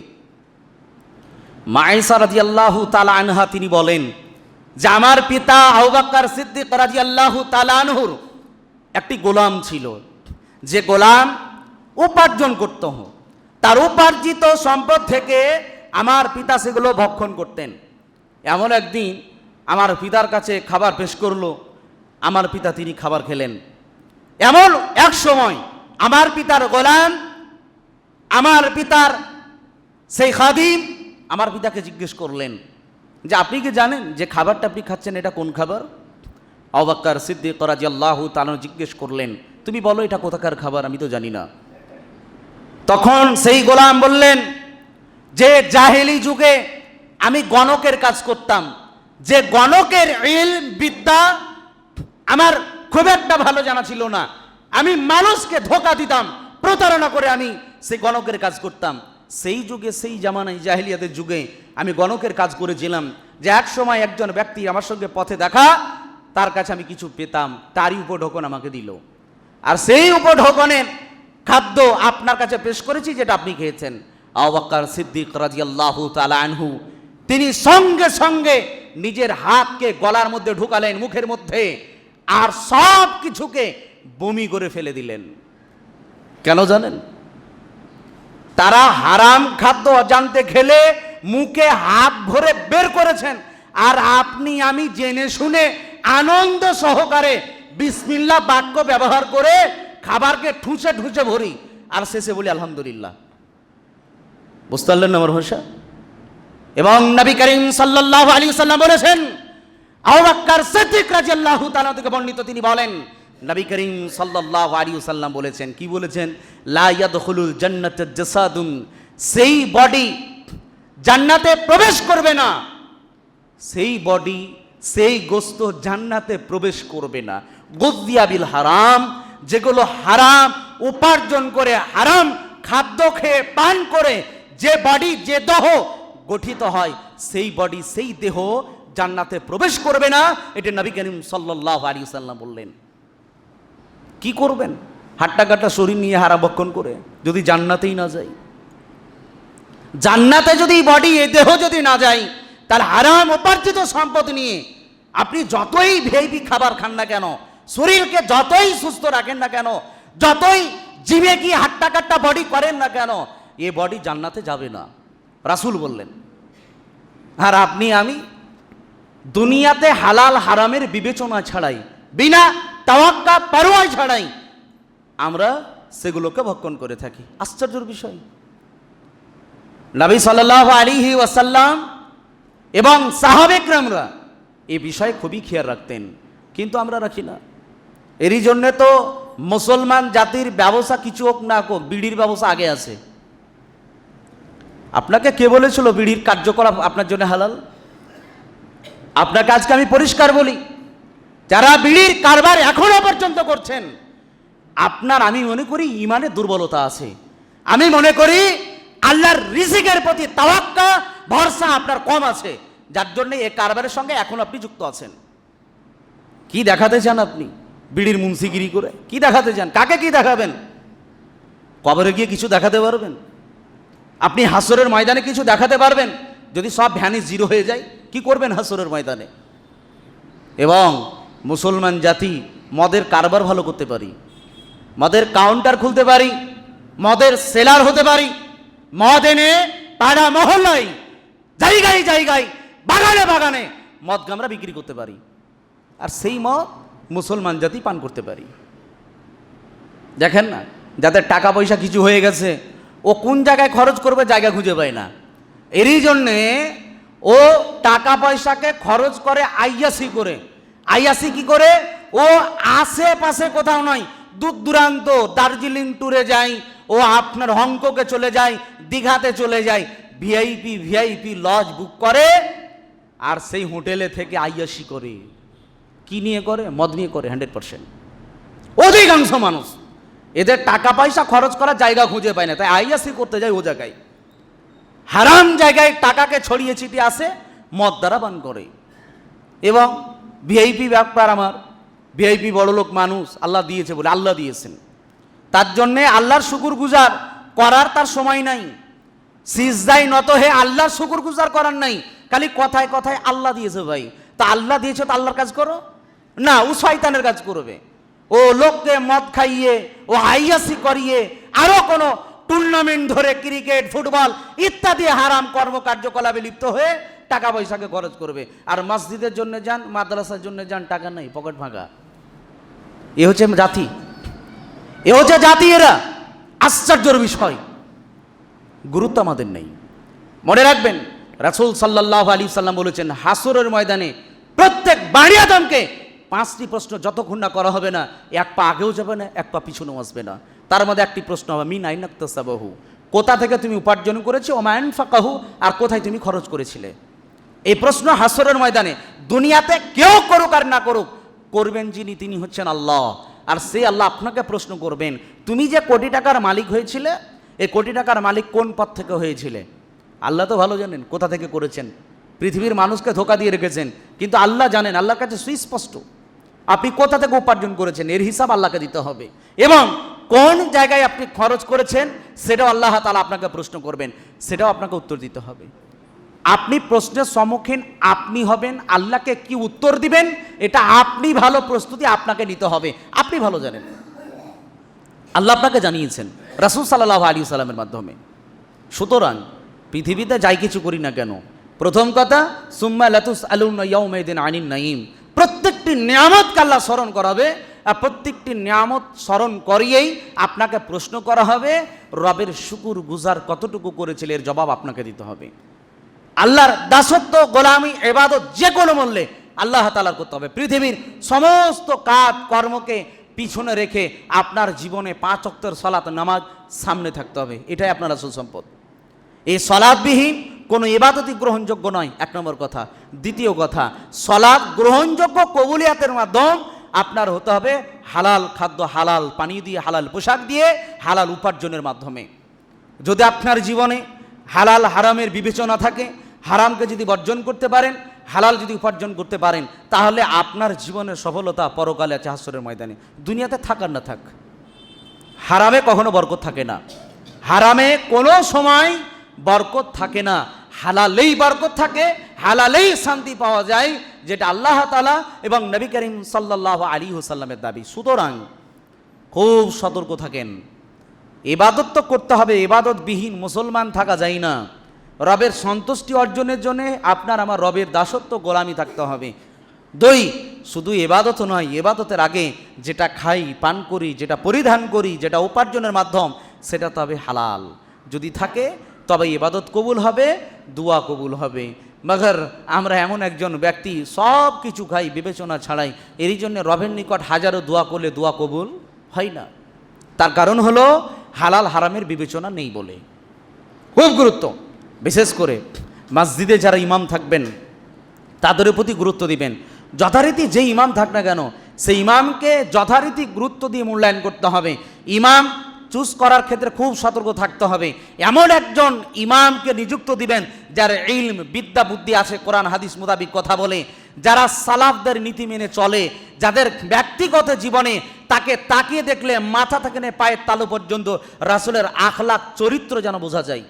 মা আয়েশা রাদিয়াল্লাহু তাআলা আনহা তিনি বলেন যে আমার পিতা আবু বকর সিদ্দিক রাদিয়াল্লাহু তাআলা আনহুর একটি গোলাম ছিল, যে গোলাম উপার্জন করত, তার উপার্জিত সম্পদ থেকে আমার পিতা সেগুলো ভক্ষণ করতেন। এমন একদিন আমার পিতার কাছে খাবার পেশ করলো, আমার পিতা তিনি খাবার খেলেন। এমন এক সময় আমার পিতার গোলাম, আমার পিতার সেই খাদিম আমার পিতাকে জিজ্ঞেস করলেন যে আপনি কি জানেন যে খাবারটা আপনি খাচ্ছেন এটা কোন খাবার? আবু বকর সিদ্দিক রাদিয়াল্লাহু তাআলা জিজ্ঞেস করলেন, তুমি বলো এটা কোথাকার খাবার, আমি তো জানি না। তখন সেই গোলাম বললেন যে জাহেলি যুগে আমি গণকের কাজ করতাম, যে গণকের ইলম বিদ্যা আমার খুব একটা ভালো জানা ছিল না, আমি মানুষকে ধোঁকা দিতাম, প্রতারণা করে আমি সেই গণকের কাজ করতাম। সেই যুগে, সেই জামানায় জাহেলিয়াতের যুগে আমি গণকের কাজ করেছিলাম, যে এক সময় একজন ব্যক্তি আমার সঙ্গে পথে দেখা, তার কাছে আমি কিছু পেতাম, তারই উপঢৌকন আমাকে দিল, আর সেই উপঢৌকনের খাদ্য আপনার কাছে পেশ করেছি যেটা আপনি খেয়েছেন। আবু বকর সিদ্দিক রাদিয়াল্লাহু তাআলা আনহু তিনি সঙ্গে সঙ্গে নিজের হাতকে গলার মধ্যে ঢুকালেন, মুখের মধ্যে, আর সব কিছুকে বমি করে ফেলে দিলেন। কেন জানেন? তারা হারাম খাদ্য অজান্তে খেলে মুখে হাত ভরে বের করেছেন, আর আপনি আমি জেনে শুনে আনন্দ সহকারে বিসমিল্লাহ বাক্য ব্যবহার করে খাবারকে ঠুসে ঠুসে ভরি, আর শেষে বলি আলহামদুলিল্লাহ। বুঝতে পারলেন না আমার ভাষা? এবং নবী করিম সাল্লাল্লাহু আলাইহি ওয়াসাল্লাম বলেছেন, আবু বকর সিদ্দিক রাদিয়াল্লাহু তাআলা থেকে বর্ণিত, তিনি বলেন, নবী করিম সাল্লাল্লাহু আলাইহি ওয়াসাল্লাম বলেছেন, কি বলেছেন? লা ইয়াদখুলুল জান্নাতা জাসাদুন, সেই বডি জান্নাতে প্রবেশ করবে না, সেই বডি, সেই গোস্ত জান্নাতে প্রবেশ করবে না। গুযিয়া বিল হারাম, যেগুলো হারাম উপার্জন করে, হারাম খাদ্য খেয়ে পান করে যে বডি, যে দেহ গঠিত হয়, সেই বডি, সেই দেহ জান্নাতে প্রবেশ করবে না। এটা নবী করিম সাল্লাল্লাহু আলাইহি ওয়াসাল্লাম বললেন। কি করবেন হাট্টা কাটা শরীর নিয়ে হারাম ভক্ষণ করে, যদি জান্নাতেই না যাই? জান্নাতে যদি বডি, এই দেহ যদি না যায়, তাহলে হারাম উপার্জিত সম্পদ নিয়ে আপনি যতই ভিআইপি খাবার খান না কেন, শরীরকে যতই সুস্থ রাখেন না কেন, যতই জিভে কি হাট্টা কাট্টা বডি করেন না কেন, এ বডি জান্নাতে যাবে না, রাসূল বললেন। আর আপনি আমি দুনিয়াতে হালাল হারামের বিবেচনা ছাড়াই, বিনা তাওয়াক্কা পরোয়া ছাড়াই আমরা সেগুলোকে ভক্ষণ করে থাকি। আশ্চর্যের বিষয়। নবী সাল্লাল্লাহু আলাইহি ওয়াসাল্লাম এবং সাহাবে কেরামরা এই বিষয়ে খুবই খেয়াল রাখতেন, কিন্তু আমরা রাখি না। এরই জন্যে তো মুসলমান জাতির ব্যবসা কিছু হোক না হোক, বিড়ির ব্যবসা আগে আছে। আপনাকে কে বলেছিল বিড়ির কার্যকলাপ আপনার জন্য হালাল? আপনাকে আজকে আমি পরিষ্কার বলি, যারা বিড়ির কারবার এখনো পর্যন্ত করছেন, আপনার, আমি মনে করি ইমানের দুর্বলতা আছে। আমি মনে করি আল্লাহর রিজিকের প্রতি তাওয়াক্কা, ভরসা আপনার কম আছে, যার জন্য এই কারবারের সঙ্গে এখন আপনি যুক্ত আছেন। কি দেখাতে চান আপনি বিড়ির মুন্সিগিরি করে? কি দেখাতে চান? কাকে কি দেখাবেন? কবরে গিয়ে কিছু দেখাতে পারবেন? আপনি হাসরের ময়দানে কিছু দেখাতে পারবেন? যদি সব ভ্যানিস জিরো হয়ে যায়, কি করবেন হাসরের ময়দানে? এবং মুসলমান জাতি মদের কারবার ভালো করতে পারি, মদের কাউন্টার খুলতে পারি, মদের সেলার হতে পারি, মদ এনে পাড়া মহল্লায়, জায়গায় জায়গায়, বাগানে বাগানে মদ আমরা বিক্রি করতে পারি, আর সেই মদ মুসলমান জাতি পান করতে পারি। দেখেন না, যাদের টাকা পয়সা কিছু হয়ে গেছে, ও কোন জায়গায় খরচ করবে জায়গা খুঁজে পায় না। এরই জন্যে ও টাকা পয়সাকে খরচ করে আইয়াসি করে। আইয়াসি কি করে? ও আশেপাশে কোথাও নয়, দূর দূরান্ত দার্জিলিং ট্যুরে যায়, ও আপনার হংকংয়ে চলে যায়, দীঘাতে চলে যায়, ভিআইপি ভিআইপি লজ বুক করে, আর সেই হোটেলে থেকে আইয়াসি করে। কি নিয়ে করে? মদ নিয়ে করে। 100% অধিকাংশ মানুষ এদের টাকা পয়সা খরচ করার জায়গা খুঁজে পায় না, তাই আইয়াসি করতে যায় ও জায়গায়। হারাম জায়গায় টাকাকে ছড়িয়ে ছিটিয়ে আসে, মদ দ্বারা পান করে। এবং ভিআইপি ব্যাপার, আমার ভিআইপি বড়লোক মানুষ, আল্লাহ দিয়েছে বলে, আল্লাহ দিয়েছেন, তার জন্যে আল্লাহর শুকুর গুজার করার তার সময় নাই। সিজদায় নত হে আল্লাহর শুকুর গুজার করার নাই, খালি কথায় কথায় আল্লাহ দিয়েছে। ভাই তা আল্লাহ দিয়েছে তো আল্লাহর কাজ করো না, ও শয়তানের কাজ করবে। ও লোককে মদ খাইয়ে, ও আইয়াসি করিয়ে, আরো কোনো টুর্নামেন্ট ধরে ক্রিকেট, ফুটবল ইত্যাদি হারাম কর্মকার্যকলাপে লিপ্ত হয়ে টাকা পয়সাকে খরচ করবে। আর মসজিদের জন্য যান, মাদ্রাসার জন্য যান, টাকা নেই, পকেট ভাঙা। এ হচ্ছে জাতি, এ হচ্ছে জাতি। এরা আশ্চর্যের বিষয়, গুরুত্ব আমাদের নেই। মনে রাখবেন, রাসূল সাল্লাল্লাহু আলাইহি সাল্লাম বলেছেন, হাসরের ময়দানে প্রত্যেক বানি আদমকে 5টি প্রশ্ন যতক্ষণ না করা হবে না, এক পা আগেও যাবে না, এক পা পিছনেও আসবে না। তার মধ্যে একটি প্রশ্ন হবে, মিন আইনা ইকতাসাবাহু, কোথা থেকে তুমি উপার্জন করেছো, ওয়া মা আনফাকাহু, আর কোথায় তুমি খরচ করেছিলে। এই প্রশ্ন হাসরের ময়দানে দুনিয়াতে কেউ করুক আর না করুক, করবেন যিনি, তিনি হচ্ছেন আল্লাহ। আর সেই আল্লাহ আপনাকে প্রশ্ন করবেন, তুমি যে কোটি টাকার মালিক হয়েছিলে, এই কোটি টাকার মালিক কোন পথ থেকে হয়েছিলে। আল্লাহ তো ভালো জানেন কোথা থেকে করেছেন। পৃথিবীর মানুষকে ধোকা দিয়ে রেখেছেন, কিন্তু আল্লাহ জানেন, আল্লাহর কাছে সুস্পষ্ট আপনি কোথা থেকে উপার্জন করেছেন, এর হিসাব আল্লাহকে দিতে হবে। এবং কোন জায়গায় আপনি খরচ করেছেন সেটাও আল্লাহ তাআলা আপনাকে প্রশ্ন করবেন, সেটাও আপনাকে উত্তর দিতে হবে। আপনি প্রশ্নের সম্মুখীন আপনি হবেন, আল্লাহকে কি উত্তর দিবেন এটা আপনি ভালো প্রস্তুতি আপনাকে নিতে হবে, আপনি ভালো জানেন। আল্লাহ আপনাকে জানিয়েছেন রাসূল সাল্লাল্লাহু আলাইহি সাল্লামের মাধ্যমে। সুতরাং পৃথিবীতে যাই কিছু করি না কেন, প্রথম কথা, সুম্মা লাতুসআলুনা ইয়াউমাইদিন আনিন নাঈম, প্রত্যেকটি নিয়ামতকে আল্লাহ স্মরণ করাবে, আর প্রত্যেকটি নিয়ামত স্মরণ করিয়েই আপনাকে প্রশ্ন করা হবে, রবের শুকুর গুজার কতটুকু করেছিল, এর জবাব আপনাকে দিতে হবে। আল্লাহর দাসত্ব, গোলামি, ইবাদত যে কোনো মূল্যে আল্লাহ তাআলার করতে হবে। পৃথিবীর সমস্ত কাজ কর্মকে পিছনে রেখে আপনার জীবনে 5 ওয়াক্তের সালাত নামাজ সামনে থাকতে হবে, এটাই আপনার আসল সম্পদ। এই সালাতবিহীন কোনো ইবাদতই গ্রহণযোগ্য নয়, 1 নম্বর কথা। দ্বিতীয় কথা, সালাত গ্রহণযোগ্য কবুলিয়াতের মাধ্যম আপনার হতে হবে হালাল খাদ্য, হালাল পানি দিয়ে, হালাল পোশাক দিয়ে, হালাল উপার্জনের মাধ্যমে। যদি আপনার জীবনে হালাল হারামের বিবেচনা থাকে, হারামকে যদি বর্জন করতে পারেন, হালাল যদি উপার্জন করতে পারেন, তাহলে আপনার জীবনের সফলতা পরকালে আছে হাসরের ময়দানে। দুনিয়াতে থাক আর না থাক, হারামে কখনো বরকত থাকে না, হারামে কোনো সময় বরকত থাকে না, হালালেই বরকত থাকে, হালালেই শান্তি পাওয়া যায়, যেটা আল্লাহ তাআলা এবং নবী করিম সাল্লাল্লাহু আলাইহি ওয়াসাল্লামের দাবি। সুতরাং খুব সতর্ক থাকেন। ইবাদত তো করতে হবে, ইবাদতবিহীন মুসলমান থাকা যায় না। রবের সন্তুষ্টি অর্জনের জন্য আপনার আমার রবের দাসত্ব, গোলামি থাকতে হবে। 2, শুধু ইবাদত নয়, ইবাদতের আগে যেটা খাই, পান করি, যেটা পরিধান করি, যেটা উপার্জনের মাধ্যম, সেটা তবে হালাল যদি থাকে, তবে ইবাদত কবুল হবে, দোয়া কবুল হবে। মগর আমরা এমন একজন ব্যক্তি, সব কিছু খাই বিবেচনা ছাড়াই, এরই জন্য রবের নিকট হাজারো দোয়া করলে দোয়া কবুল হয় না। তার কারণ হলো হালাল হারামের বিবেচনা নেই বলে। খুব গুরুত্ব, বিশেষ করে মসজিদে যারা ইমাম থাকবেন তাদের প্রতি গুরুত্ব দিবেন। যথারীতি যে ইমাম থাক না কেন, সেই ইমামকে যথারীতি গুরুত্ব দিয়ে মূল্যায়ন করতে হবে। ইমাম চুজ করার ক্ষেত্রে খুব সতর্ক থাকতে হবে। এমন একজন ইমামকে নিযুক্ত দিবেন যার ইলম, বিদ্যা, বুদ্ধি আছে, কোরআন হাদিস মোতাবিক কথা বলে, যারা সালাফদের নীতি মেনে চলে, যাদের ব্যক্তিগত জীবনে তাকে তাকিয়ে দেখলে মাথা থেকে নিয়ে পায়ের তালু পর্যন্ত রাসূলের আখলাক, চরিত্র যেন বোঝা যায়,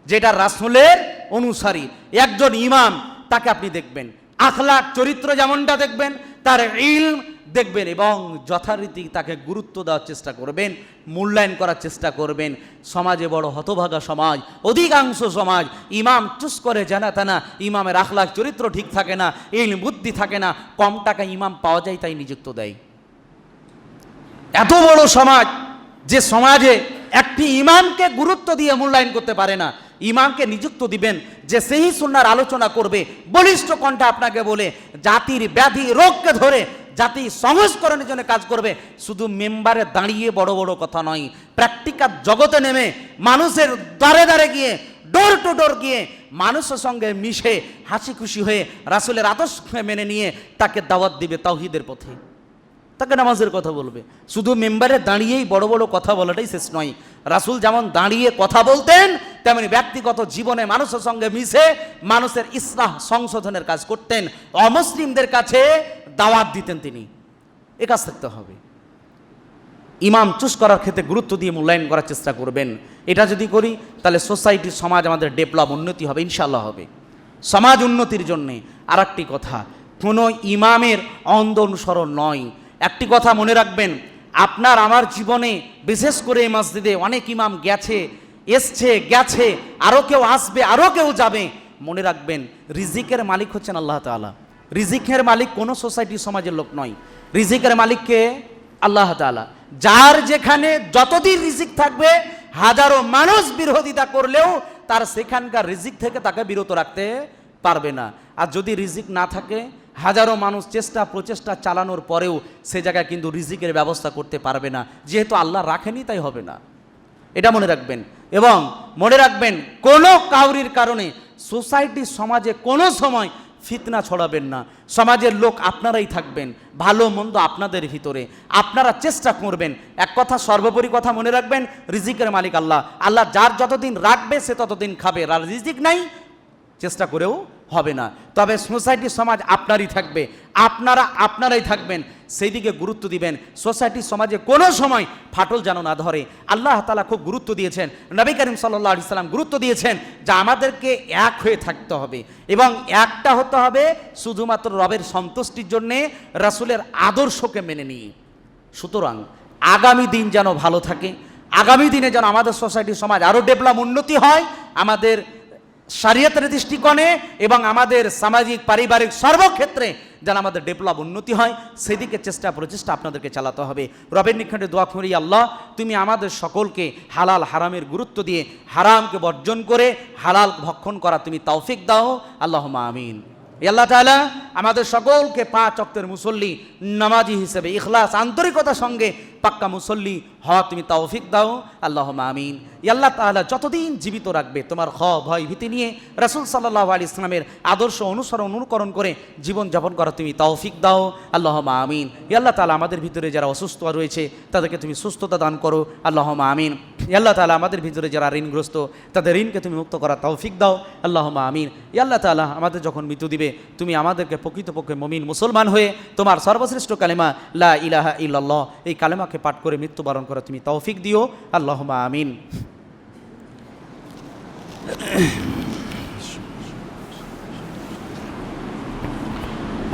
যেটা রাসূলের অনুসারী একজন ইমাম, তাকে আপনি দেখবেন, আখলাক চরিত্র যেমনটা দেখবেন, তার ইলম দেখবেন, এবং যথারীতি তাকে গুরুত্ব দেওয়ার চেষ্টা করবেন, মূল্যায়ন করার চেষ্টা করবেন। সমাজে বড় হতভাগা সমাজ, অধিকাংশ সমাজ ইমাম চুজ করে জানা তা না, ইমামের আখলাক চরিত্র ঠিক থাকে না, ইলম বুদ্ধি থাকে না, কম টাকা ইমাম পাওয়া যায় তাই নিযুক্ত দেয়। এত বড় সমাজ, যে সমাজে একটি ইমামকে গুরুত্ব দিয়ে মূল্যায়ন করতে পারে না, ইমামকে নিযুক্ত দিবেন যে সেই সুন্নাহর আলোচনা করবে, বলিষ্ঠ কণ্ঠে আপনাকে বলে জাতির ব্যাধি রোগকে ধরে জাতি সংস্করণের জন্য কাজ করবে। শুধু মেম্বারে দাঁড়িয়ে বড় বড় কথা নয়, প্র্যাকটিক্যাল জগতে নেমে মানুষের দ্বারে দ্বারে গিয়ে, ডোর টু ডোর গিয়ে মানুষের সঙ্গে মিশে হাসি খুশি হয়ে রাসূলের আদর্শ মেনে নিয়ে তাকে দাওয়াত দিবে তাওহীদের পথে। তাকে নামাজের কথা বলবে। শুধু মেম্বারে দাঁড়িয়েই বড় বড় কথা বলাটাই শেষ নয়। রাসূল যেমন দাঁড়িয়ে কথা বলতেন, তেমনি ব্যক্তিগত জীবনে মানুষের সঙ্গে মিশে মানুষের ইসলাহ সংশোধনের কাজ করতেন, অমুসলিমদের কাছে দাওয়াত দিতেন তিনি। এ কাজ থাকতে হবে। ইমাম চুজ করার ক্ষেত্রে গুরুত্ব দিয়ে মূল্যায়ন করার চেষ্টা করবেন। এটা যদি করি তাহলে সোসাইটি, সমাজ আমাদের ডেভেলপ, উন্নতি হবে, ইনশাআল্লাহ হবে। সমাজ উন্নতির জন্যে আর একটি কথা, কোনো ইমামের অন্ধ অনুসরণ নয়। একটি কথা মনে রাখবেন, আপনার আমার জীবনে বিশেষ করে এই মসজিদে অনেক ইমাম গেছে, এসছে, গেছে, আরও কেউ আসবে, আরও কেউ যাবে। মনে রাখবেন, রিজিকের মালিক হচ্ছেন আল্লাহ তাআলা। রিজিকের মালিক কোনো সোসাইটি, সমাজের লোক নয়। রিজিকের মালিককে আল্লাহ তাআলা। যার যেখানে যতদিন রিজিক থাকবে, হাজারো মানুষ বিরোধিতা করলেও তার সেখানকার রিজিক থেকে তাকে বিরত রাখতে পারবে না। আর যদি রিজিক না থাকে, হাজারো মানুষ চেষ্টা প্রচেষ্টা চালানোর পরেও সে জায়গায় কিন্তু রিজিকের ব্যবস্থা করতে পারবে না, যেহেতু আল্লাহ রাখেনি তাই হবে না। এটা মনে রাখবেন। এবং মনে রাখবেন, কোনো কাউরির কারণে সোসাইটি, সমাজে কোনো সময় ফিতনা ছড়াবেন না। সমাজের লোক আপনারাই থাকবেন, ভালো মন্দ আপনাদের ভিতরে, আপনারা চেষ্টা করবেন। এক কথা, সর্বোপরি কথা মনে রাখবেন, রিজিকের মালিক আল্লাহ। আল্লাহ যার যতদিন রাখবে সে ততদিন খাবে, আর রিজিক নাই চেষ্টা করেও হবে না। তবে সোসাইটি, সমাজ আপনারই থাকবে, আপনারাই থাকবেন, সেই দিকে গুরুত্ব দিবেন। সোসাইটি, সমাজে কোনো সময় ফাটল যেন না ধরে। আল্লাহ তাআলা খুব গুরুত্ব দিয়েছেন, নবী করিম সাল্লাল্লাহু আলাইহি সাল্লাম গুরুত্ব দিয়েছেন যে আমাদেরকে এক হয়ে থাকতে হবে, এবং একটা হতে হবে শুধুমাত্র রবের সন্তুষ্টির জন্যে, রাসূলের আদর্শকে মেনে নিয়ে। সুতরাং আগামী দিন যেন ভালো থাকে, আগামী দিনে যেন আমাদের সোসাইটি, সমাজ আরও ডেভেলপ, উন্নতি হয়, আমাদের শরীয়তের দৃষ্টিকোণে এবং আমাদের সামাজিক, পারিবারিক সর্বক্ষেত্রে যেন আমাদের ডেভেলপ, উন্নতি হয়, সেদিকে চেষ্টা প্রচেষ্টা আপনাদেরকে চালাতে হবে। রবের নিকটে দোয়া করি, আল্লাহ তুমি আমাদের সকলকে হালাল হারামের গুরুত্ব দিয়ে হারামকে বর্জন করে হালাল ভক্ষণ করা তুমি তৌফিক দাও, আল্লাহুম্মা আমিন। আল্লাহ তাআলা আমাদের সকলকে 5 ওয়াক্তের মুসল্লি, নামাজি হিসেবে ইখলাস, আন্তরিকতার সঙ্গে পাক্কা মুসল্লি হওয়া তুমি তৌফিক দাও, আল্লাহুম্মা আমিন। আল্লাহ তাআলা যতদিন জীবিত রাখবে তোমার ভয় ভীতি নিয়ে রাসূল সাল্লাল্লাহু আলাইহি ইসলামের আদর্শ অনুকরণ করে জীবন যাপন করা তুমি তৌফিক দাও, আল্লাহুম্মা আমিন। আল্লাহ তাআলা আমাদের ভিতরে যারা অসুস্থ রয়েছে তাদেরকে তুমি সুস্থতা দান করো, আল্লাহুম্মা আমিন। আল্লাহ তাআলা আমাদের ভিতরে যারা ঋণগ্রস্ত তাদের ঋণকে তুমি মুক্ত করা তৌফিক দাও, আল্লাহুম্মা আমিন। আল্লাহ তাআলা আমাদের যখন মৃত্যু দিবে তুমি আমাদেরকে প্রকৃতপক্ষে মুমিন মুসলমান হয়ে তোমার সর্বশ্রেষ্ঠ কালেমা লা ইলাহা ইল্লাল্লাহ, এই কালেমাকে পাঠ করে মৃত্যুবরণ করা তুমি তৌফিক দিও, আল্লাহুম্মা আমিন।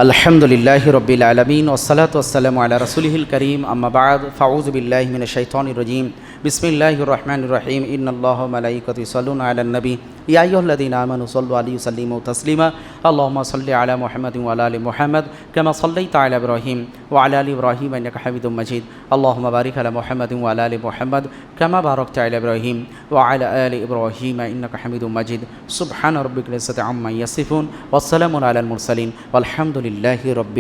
আলহামদুলিল্লাহি রাব্বিল আলামিন ওয়াসসালাতু ওয়াসসালামু আলা রাসূলিহিল কারীম, আম্মা বা'দ, ফাউযু বিল্লাহি মিনাশ শাইতানির রাজীম, বিসমিল্লাহির রহমানির রহিম। ইন্নাল্লাহা ওয়া মালাইকাতাহু ইউসাল্লুনা আলান নবী ইয়া আইয়ুহাল্লাযীনা আমানু সাল্লু আলাইহি ওয়া সাল্লিমু তাসলিমা। আল্লাহুম্মা সাল্লি আলা মুহাম্মাদিন ওয়া আলা আলি মুহাম্মাদ কামা সাল্লাইতা আলা ইব্রাহিম ওয়া আলা আলি ইব্রাহিম ইন্নাকা হামিদুম মাজিদ। আল্লাহুম্মা বারিক আলা মুহাম্মাদিন ওয়া আলা আলি মুহাম্মাদ কামা বারাকতা আলা ইব্রাহিম ওয়া আলা আলি ইব্রাহিম ইন্নাকা হামিদুম মাজিদ। সুবহানা রাব্বিকাল ইজ্জাতি আম্মা ইয়াসিফুন ওয়া সালামুন আলাল মুরসালিন ওয়ালহামদুলিল্লাহি রাব্বিল